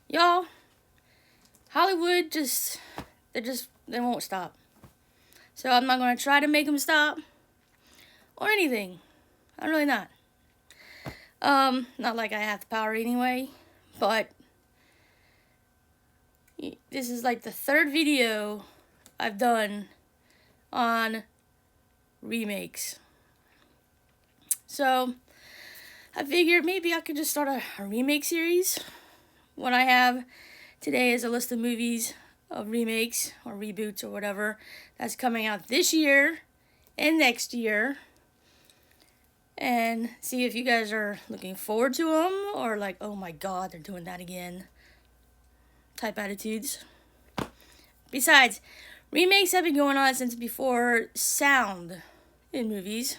Y'all, Hollywood they won't stop. So I'm not going to try to make them stop or anything. I'm really not. Not like I have the power anyway, but this is like the third video I've done on remakes. So I figured maybe I could just start a remake series. What I have today is a list of movies of remakes or reboots or whatever that's coming out this year and next year. And see if you guys are looking forward to them or like, oh my god, they're doing that again type attitudes. Besides, remakes have been going on since before sound in movies.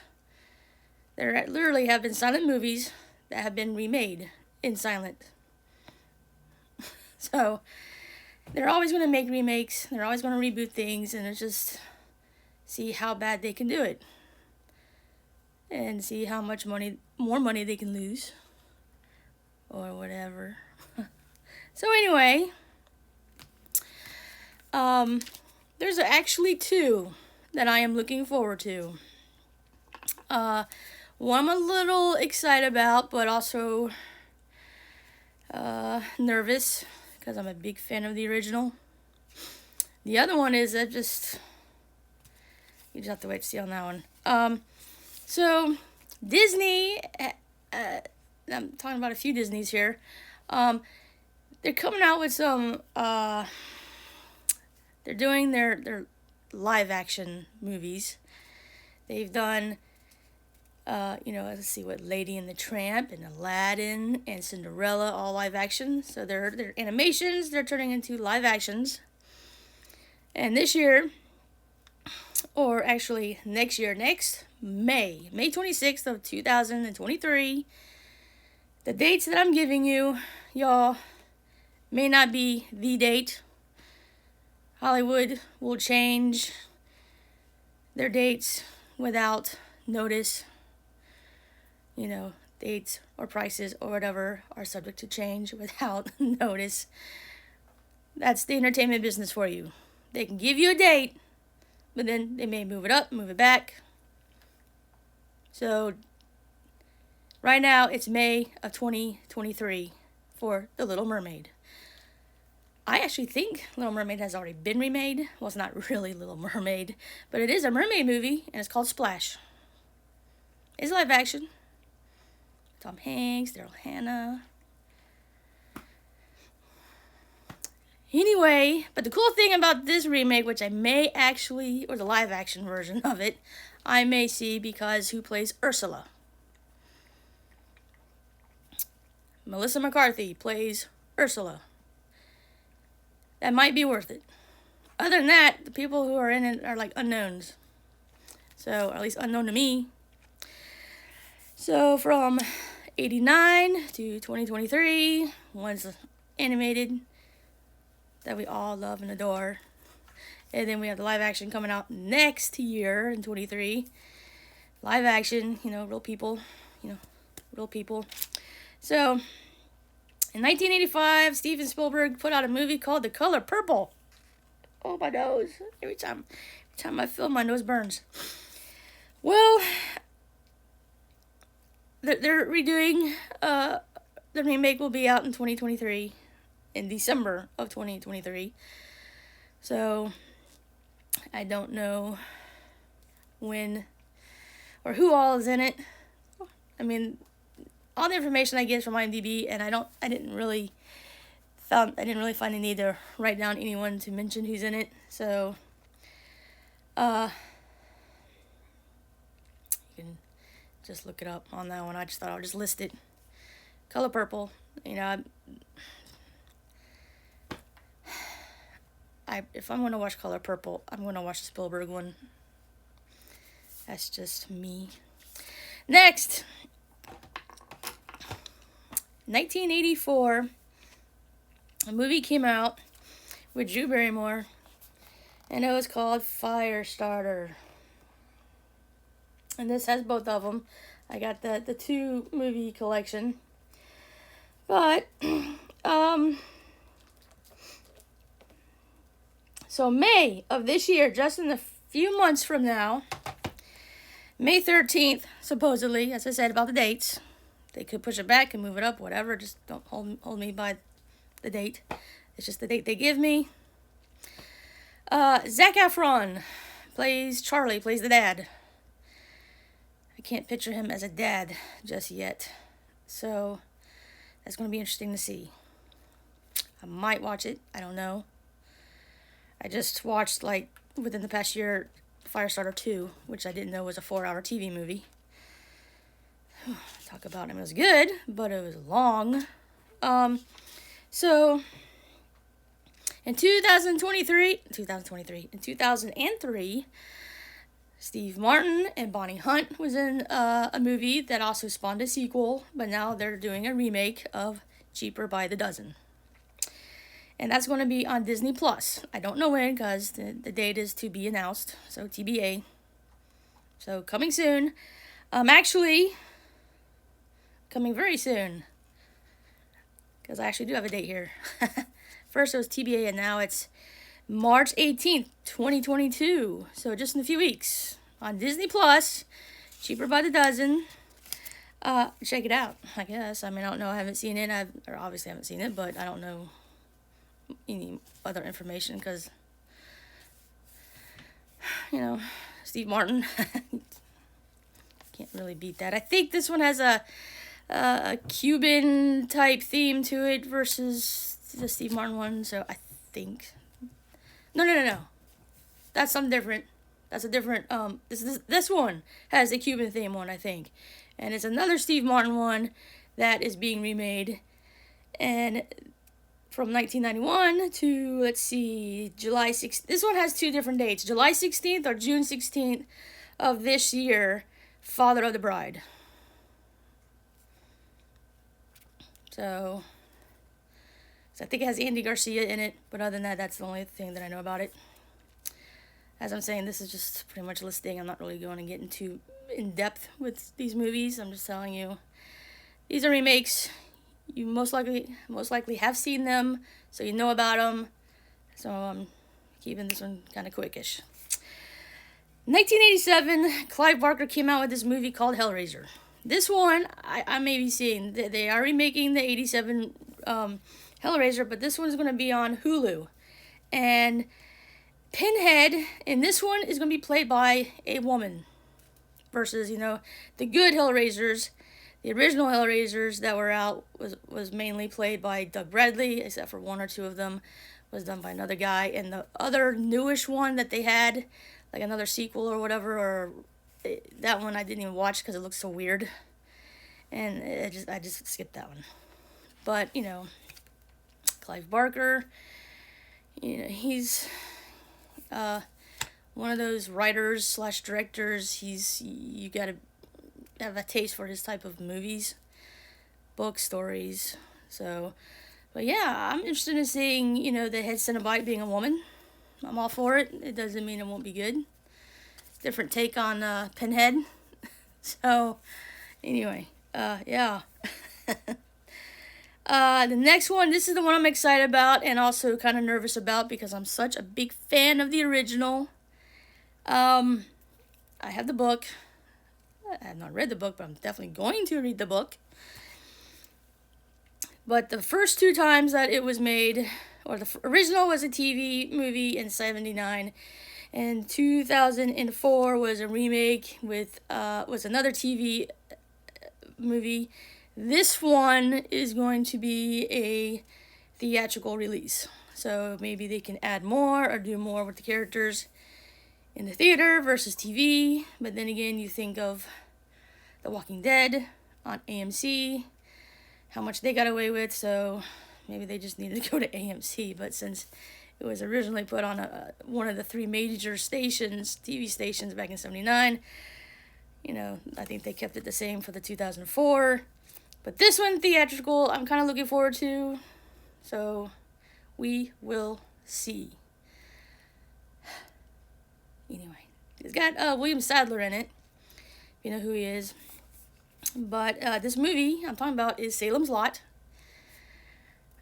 There literally have been silent movies that have been remade in silent. So, they're always going to make remakes. They're always going to reboot things, and it's just see how bad they can do it. And see how much more money they can lose. Or whatever. So anyway, there's actually two that I am looking forward to. One I'm a little excited about, but also nervous because I'm a big fan of the original. The other one is you just have to wait to see on that one. So Disney, I'm talking about a few Disneys here. They're coming out with some. They're doing their live action movies. They've done. Let's see what Lady and the Tramp and Aladdin and Cinderella, all live action. So they're animations. They're turning into live actions. And this year, or actually next May 26th of 2023. The dates that I'm giving you, y'all, may not be the date. Hollywood will change their dates without notice. Dates or prices or whatever are subject to change without notice. That's the entertainment business for you. They can give you a date, but then they may move it up, move it back. So, right now it's May of 2023 for The Little Mermaid. I actually think Little Mermaid has already been remade. Well, it's not really Little Mermaid, but it is a mermaid movie, and it's called Splash. It's live action. Tom Hanks, Daryl Hannah. Anyway, but the cool thing about this remake, which I may actually, or the live action version of it, I may see because who plays Ursula? Melissa McCarthy plays Ursula. That might be worth it. Other than that, the people who are in it are like unknowns. So, or at least unknown to me. So, from 89 to 2023, one's animated that we all love and adore. And then we have the live action coming out next year in 23. Live action, real people, real people. So, in 1985, Steven Spielberg put out a movie called The Color Purple. Oh, my nose. Every time I feel my nose burns. Well, they're redoing, the remake will be out in 2023, in December of 2023. So, I don't know when or who all is in it. I mean, all the information I get is from IMDb, and I didn't really find the need to write down anyone to mention who's in it. So, you can just look it up on that one. I just thought I would just list it. Color Purple. If I'm going to watch Color Purple, I'm going to watch the Spielberg one. That's just me. Next, 1984, a movie came out with Drew Barrymore, and it was called Firestarter. And this has both of them. I got the two movie collection. But, So May of this year, just in a few months from now, May 13th, supposedly, as I said about the dates. They could push it back and move it up, whatever. Just don't hold me by the date. It's just the date they give me. Zac Efron plays Charlie, plays the dad. I can't picture him as a dad just yet. So that's going to be interesting to see. I might watch it. I don't know. I just watched, like, within the past year, Firestarter 2, which I didn't know was a 4-hour TV movie. Talk about it. It was good, but it was long. So, in 2003, Steve Martin and Bonnie Hunt was in a movie that also spawned a sequel, but now they're doing a remake of Cheaper by the Dozen. And that's going to be on Disney Plus. I don't know when, because the date is to be announced, so TBA. So coming soon. Actually, coming very soon, because I actually do have a date here. First it was TBA, and now it's March 18th, 2022. So just in a few weeks on Disney Plus, Cheaper by the Dozen. Check it out, I guess. I mean, I don't know. I haven't seen it. Obviously haven't seen it, but I don't know any other information because, you know, Steve Martin. Can't really beat that. I think this one has a Cuban type theme to it versus the Steve Martin one. So I think no. That's something different. That's a different. This one has a Cuban theme one, I think, and it's another Steve Martin one that is being remade, and from 1991 to, let's see, July 6th. This one has two different dates, July 16th or June 16th of this year. Father of the Bride. So I think it has Andy Garcia in it, but other than that, that's the only thing that I know about it. As I'm saying, this is just pretty much listing. I'm not really going to get into in depth with these movies. I'm just telling you, these are remakes. You most likely have seen them, so you know about them. So I'm keeping this one kind of quickish. 1987, Clive Barker came out with this movie called Hellraiser. This one, I may be seeing. They are remaking the 87 Hellraiser, but this one's going to be on Hulu. And Pinhead in this one is going to be played by a woman. Versus, the good Hellraisers. The original Hellraisers that were out was mainly played by Doug Bradley, except for one or two of them was done by another guy. And the other newish one that they had, like another sequel or whatever, that one I didn't even watch because it looks so weird. And I just skipped that one. But, Clive Barker, he's one of those writers / directors. You gotta have a taste for his type of movies, books, stories. So, but yeah, I'm interested in seeing, the head Cenobite being a woman. I'm all for it. It doesn't mean it won't be good. Different take on Pinhead. So, anyway, yeah. The next one, this is the one I'm excited about and also kind of nervous about because I'm such a big fan of the original. I have the book. I have not read the book, but I'm definitely going to read the book. But the first two times that it was made, or the original was a TV movie in 1979, and 2004 was a remake was another TV movie. This one is going to be a theatrical release. So maybe they can add more or do more with the characters in the theater versus TV. But then again, you think of The Walking Dead on AMC, how much they got away with. So maybe they just needed to go to AMC. But since it was originally put on one of the three major stations, TV stations back in 1979, I think they kept it the same for the 2004. But this one, theatrical, I'm kind of looking forward to. So, we will see. Anyway, it's got William Sadler in it. If you know who he is. But this movie I'm talking about is Salem's Lot.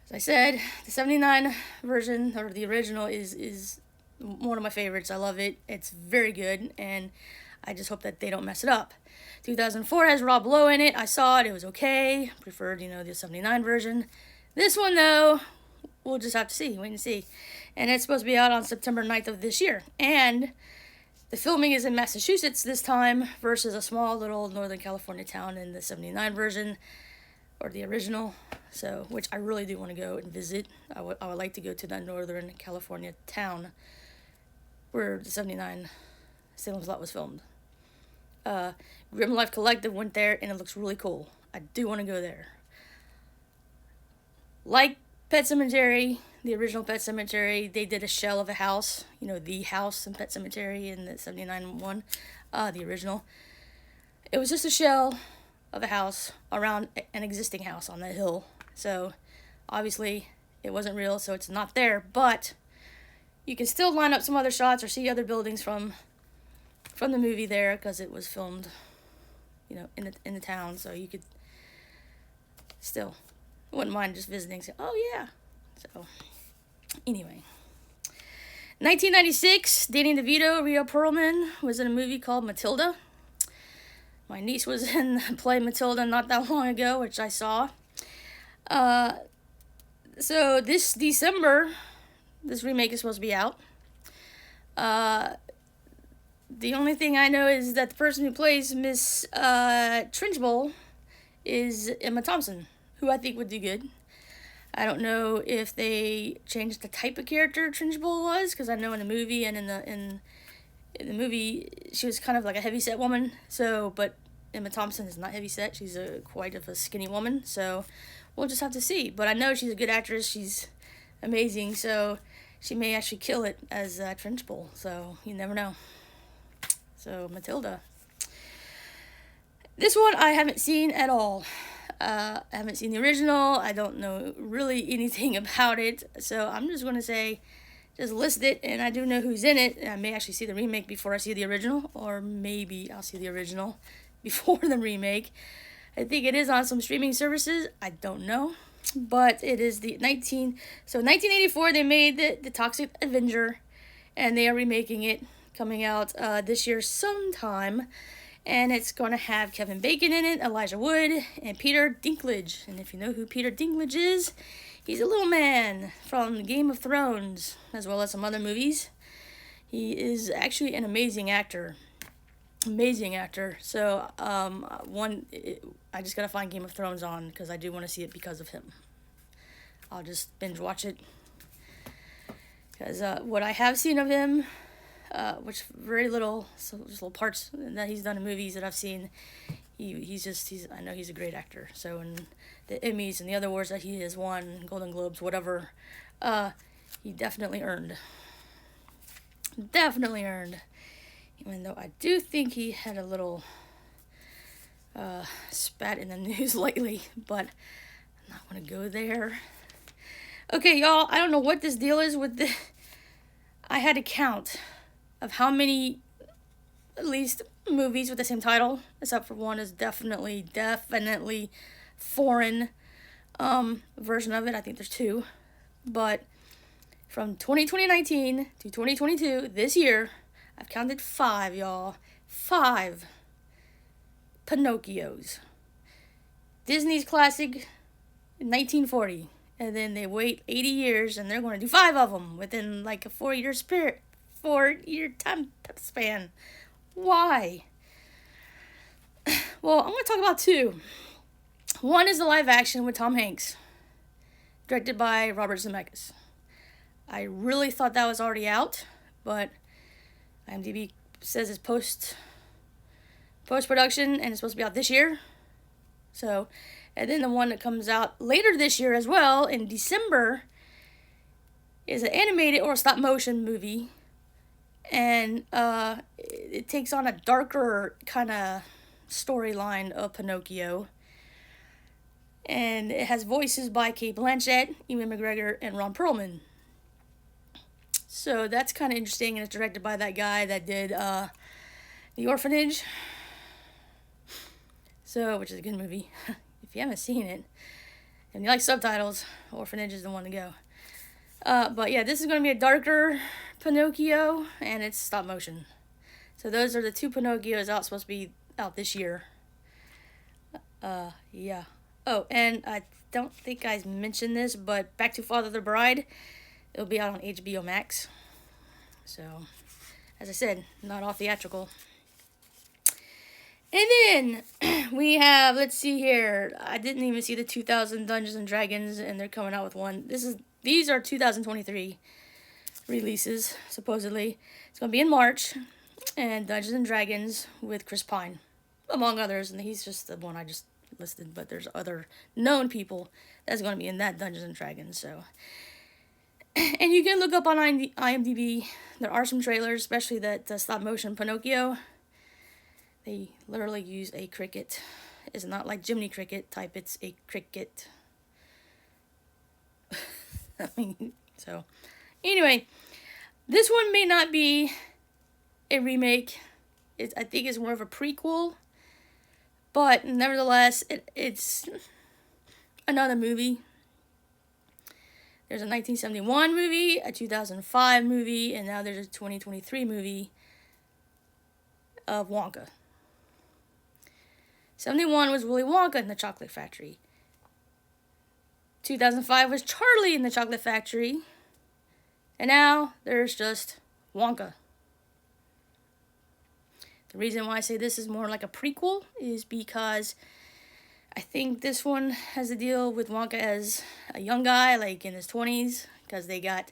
As I said, the 79 version, or the original, is one of my favorites. I love it. It's very good, and I just hope that they don't mess it up. 2004 has Rob Lowe in it. I saw it. It was okay. Preferred, the 79 version. This one, though, we'll just have to see. Wait and see. And it's supposed to be out on September 9th of this year. And the filming is in Massachusetts this time versus a small little Northern California town in the 79 version, or the original. So, which I really do want to go and visit. I would like to go to that Northern California town where the 79 Salem's Lot was filmed. Grim Life Collective went there, and it looks really cool. I do want to go there. Like Pet Sematary, the original Pet Sematary, they did a shell of a house. The house in Pet Sematary in the 79 one, the original. It was just a shell of a house around an existing house on that hill. So, obviously, it wasn't real, so it's not there. But you can still line up some other shots or see other buildings from the movie there, because it was filmed, in the town. So you could still, wouldn't mind just visiting. Say, oh yeah. So anyway, 1996, Danny DeVito, Rhea Perlman was in a movie called Matilda. My niece was in play Matilda not that long ago, which I saw. So this December, this remake is supposed to be out. The only thing I know is that the person who plays Miss Trunchbull is Emma Thompson, who I think would do good. I don't know if they changed the type of character Trunchbull was, because I know in the movie and in the movie she was kind of like a heavyset woman. So, but Emma Thompson is not heavyset; she's quite of a skinny woman. So, we'll just have to see. But I know she's a good actress; she's amazing. So, she may actually kill it as Trunchbull. So, you never know. So, Matilda. This one I haven't seen at all. I haven't seen the original. I don't know really anything about it. So, I'm just going to say, just list it, and I do know who's in it. I may actually see the remake before I see the original, or maybe I'll see the original before the remake. I think it is on some streaming services. I don't know. But it is 1984, they made the Toxic Avenger, and they are remaking it, coming out this year sometime, and it's going to have Kevin Bacon in it, Elijah Wood, and Peter Dinklage. And if you know who Peter Dinklage is, he's a little man from Game of Thrones, as well as some other movies. He is actually an amazing actor. So, I just gotta find Game of Thrones on, because I do want to see it because of him. I'll just binge watch it, because what I have seen of him, which very little, so just little parts that he's done in movies that I've seen, I know he's a great actor. So in the Emmys and the other awards that he has won, Golden Globes, whatever, he definitely earned. Even though I do think he had a little spat in the news lately, but I'm not going to go there. Okay, y'all, I don't know what this deal is with the... I had a count of how many, at least, movies with the same title, except for one is definitely foreign version of it. I think there's two. But from 2019 to 2022, this year, I've counted 5, y'all. 5 Pinocchios. Disney's classic, 1940. And then they wait 80 years, and they're going to do 5 of them within like a 4-year time span. Why? Well, I'm going to talk about 2. One is the live action with Tom Hanks, directed by Robert Zemeckis. I really thought that was already out, but IMDb says it's post-production, and it's supposed to be out this year. So, and then the one that comes out later this year as well, in December, is an animated or stop-motion movie. And it takes on a darker kind of storyline of Pinocchio. And it has voices by Cate Blanchett, Ewan McGregor, and Ron Perlman. So that's kind of interesting, and it's directed by that guy that did The Orphanage. So, which is a good movie. If you haven't seen it, and you like subtitles, Orphanage is the one to go. But yeah, this is going to be a darker Pinocchio, and it's stop motion. So those are the two Pinocchios out supposed to be out this year. Yeah. Oh, and I don't think I mentioned this, but Back to Father the Bride, it'll be out on HBO Max. So, as I said, not all theatrical. And then we have, let's see here. I didn't even see the 2000 Dungeons and Dragons, and they're coming out with one. These are 2023 releases, supposedly. It's going to be in March, and Dungeons and Dragons with Chris Pine, among others. And he's just the one I just listed, but there's other known people that's going to be in that Dungeons and Dragons. So, and you can look up on IMDb. There are some trailers, especially that stop motion Pinocchio. They literally use a cricket. It's not like Jiminy Cricket type. It's a cricket. I mean, so anyway, this one may not be a remake. I think it's more of a prequel. But nevertheless, it's another movie. There's a 1971 movie, a 2005 movie, and now there's a 2023 movie of Wonka. 71 was Willy Wonka in the Chocolate Factory. 2005 was Charlie in the Chocolate Factory. And now there's just Wonka. The reason why I say this is more like a prequel is because I think this one has to deal with Wonka as a young guy, like in his 20s, because they got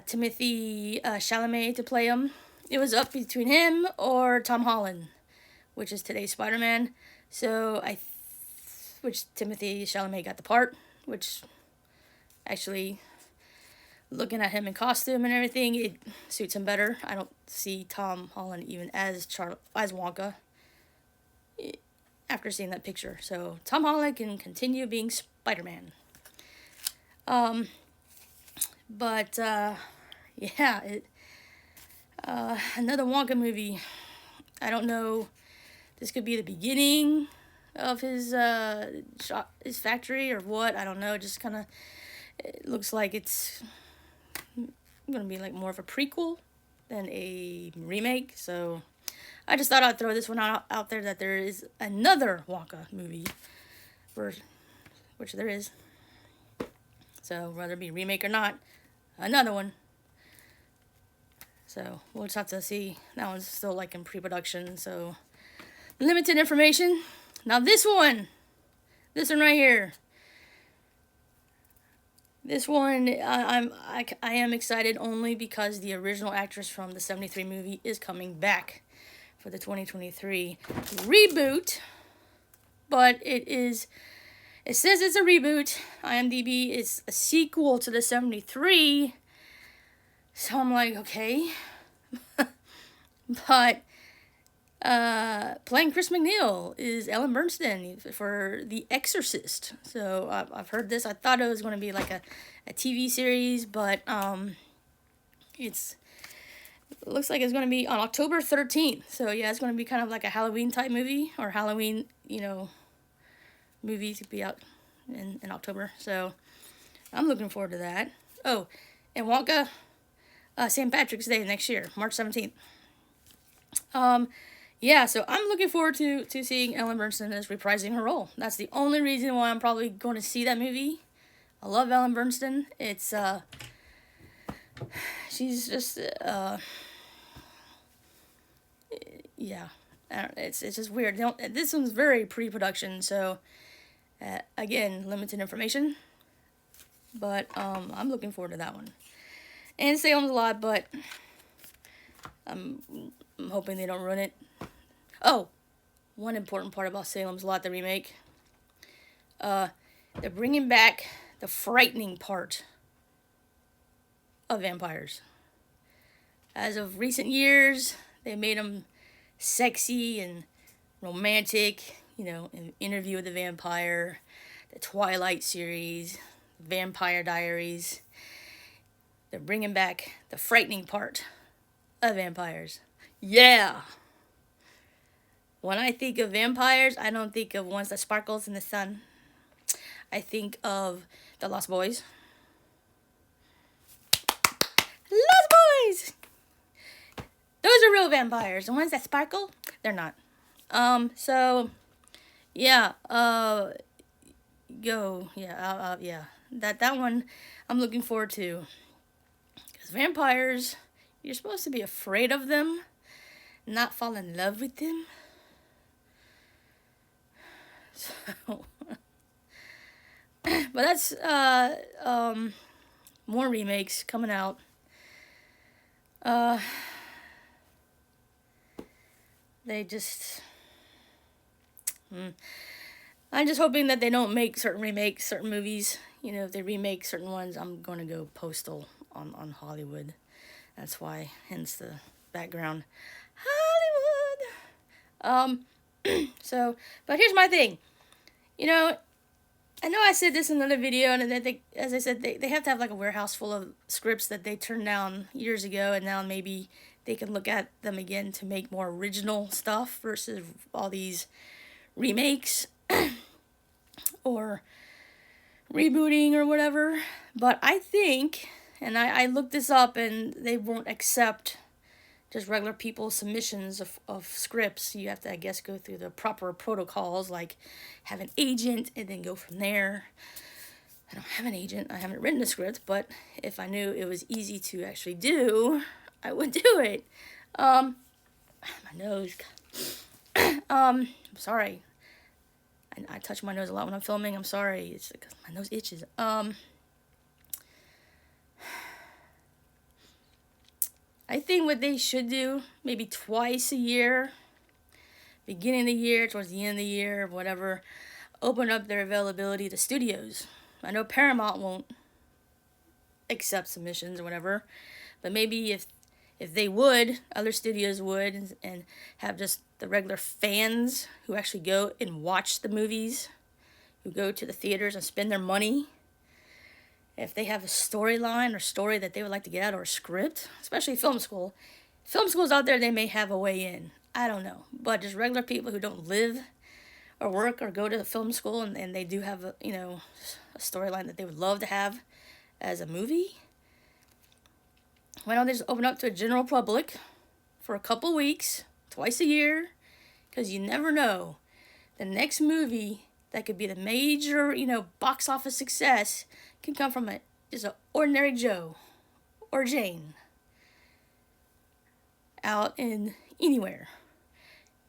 Timothy Chalamet to play him. It was up between him or Tom Holland, which is today's Spider-Man. So which Timothy Chalamet got the part, which actually, looking at him in costume and everything, it suits him better. I don't see Tom Holland even as Wonka after seeing that picture. So Tom Holland can continue being Spider-Man. Yeah, another Wonka movie. I don't know. This could be the beginning of his factory or what. I don't know. Just kind of, it looks like it's going to be like more of a prequel than a remake. So I just thought I'd throw this one out there, that there is another Wonka movie, which there is. So whether it be remake or not, another one. So we'll just have to see. That one's still like in pre-production, so limited information. Now this one right here. This one, I am excited only because the original actress from the 73 movie is coming back for the 2023 reboot. But it says it's a reboot. IMDb is a sequel to the 73. So I'm like, okay. But playing Chris McNeil is Ellen Bernstein for The Exorcist. So I've heard this. I thought it was going to be like a TV series, but it looks like it's going to be on October 13th. So yeah, it's going to be kind of like a Halloween type movie, or Halloween, movie to be out in October. So I'm looking forward to that. Oh, and Wonka, St. Patrick's Day next year, March 17th. Yeah, so I'm looking forward to seeing Ellen Bernstein as reprising her role. That's the only reason why I'm probably going to see that movie. I love Ellen Bernstein. It's, she's just, yeah, it's just weird. This one's very pre-production, so, again, limited information. But, I'm looking forward to that one. And Salem's Lot, but I'm hoping they don't ruin it. Oh, one important part about Salem's Lot, the remake. They're bringing back the frightening part of vampires. As of recent years, they made them sexy and romantic. In Interview with the Vampire, the Twilight series, Vampire Diaries. They're bringing back the frightening part of vampires. Yeah! When I think of vampires, I don't think of ones that sparkles in the sun. I think of the Lost Boys. Lost boys! Those are real vampires. The ones that sparkle, they're not. So, yeah, yeah. That one I'm looking forward to. Because vampires, you're supposed to be afraid of them, not fall in love with them. So, but that's, more remakes coming out. They just... I'm just hoping that they don't make certain remakes, certain movies. You know, if they remake certain ones, I'm going to go postal on Hollywood. That's why, hence the background. Hollywood! So, but here's my thing. You know, I know I said this in another video, and that they, as I said, they have to have like a warehouse full of scripts that they turned down years ago, and now maybe they can look at them again to make more original stuff versus all these remakes or rebooting or whatever. But I think, and I looked this up, and they won't accept just regular people's submissions of scripts. You have to, I guess, go through the proper protocols, like have an agent and then go from there. I don't have an agent. I haven't written a script, but if I knew it was easy to actually do, I would do it. My nose. I'm sorry. I touch my nose a lot when I'm filming. I'm sorry. It's because my nose itches. I think what they should do, maybe twice a year, beginning of the year, towards the end of the year, whatever, open up their availability to studios. I know Paramount won't accept submissions or whatever, but maybe if they would, other studios would, and have just the regular fans who actually go and watch the movies, who go to the theaters and spend their money. If they have a storyline or story that they would like to get out, or a script, especially film school. Film schools out there, they may have a way in. I don't know. But just regular people who don't live or work or go to the film school, and they do have a storyline that they would love to have as a movie. Why don't they just open up to a general public for a couple weeks, twice a year? Because you never know. The next movie that could be the major, box office success can come from just an ordinary Joe or Jane out in anywhere.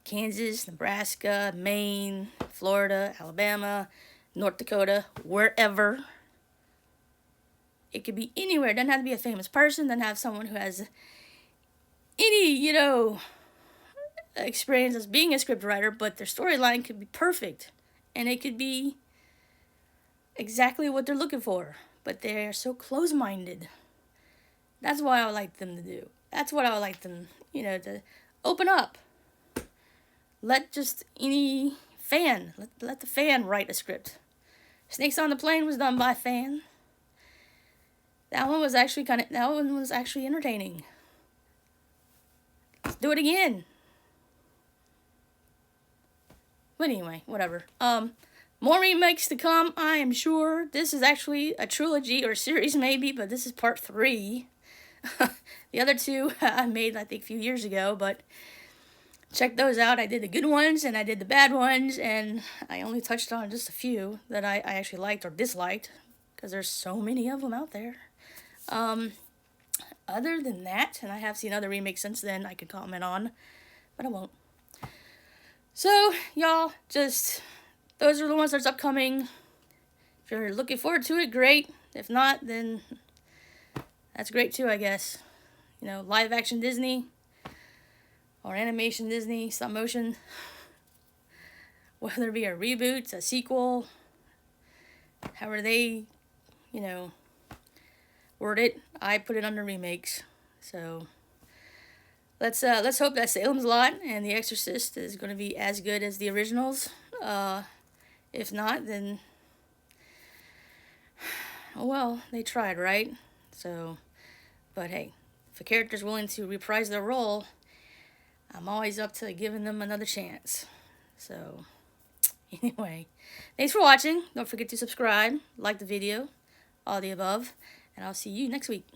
Kansas, Nebraska, Maine, Florida, Alabama, North Dakota, wherever. It could be anywhere. It doesn't have to be a famous person. It doesn't have someone who has any, experience as being a scriptwriter, but their storyline could be perfect. And it could be exactly what they're looking for. But they're so close-minded. That's what I would like them to do. That's what I would like them, to open up. Let just any fan, let the fan write a script. Snakes on the Plane was done by a fan. That one was actually entertaining. Let's do it again. But anyway, whatever. More remakes to come, I am sure. This is actually a trilogy or series maybe, but this is part 3. The other 2 I made, I think, a few years ago, but check those out. I did the good ones and I did the bad ones, and I only touched on just a few that I actually liked or disliked, because there's so many of them out there. Other than that, and I have seen other remakes since then I could comment on, but I won't. So, y'all, just, those are the ones that's upcoming. If you're looking forward to it, great. If not, then that's great too, I guess. Live action Disney, or animation Disney, stop motion. Whether it be a reboot, a sequel, however they, word it, I put it under remakes. So let's hope that Salem's Lot and The Exorcist is going to be as good as the originals. If not, then oh well, they tried, right? So, but hey, if a character's willing to reprise their role, I'm always up to giving them another chance. So anyway, thanks for watching. Don't forget to subscribe, like the video, all the above, and I'll see you next week.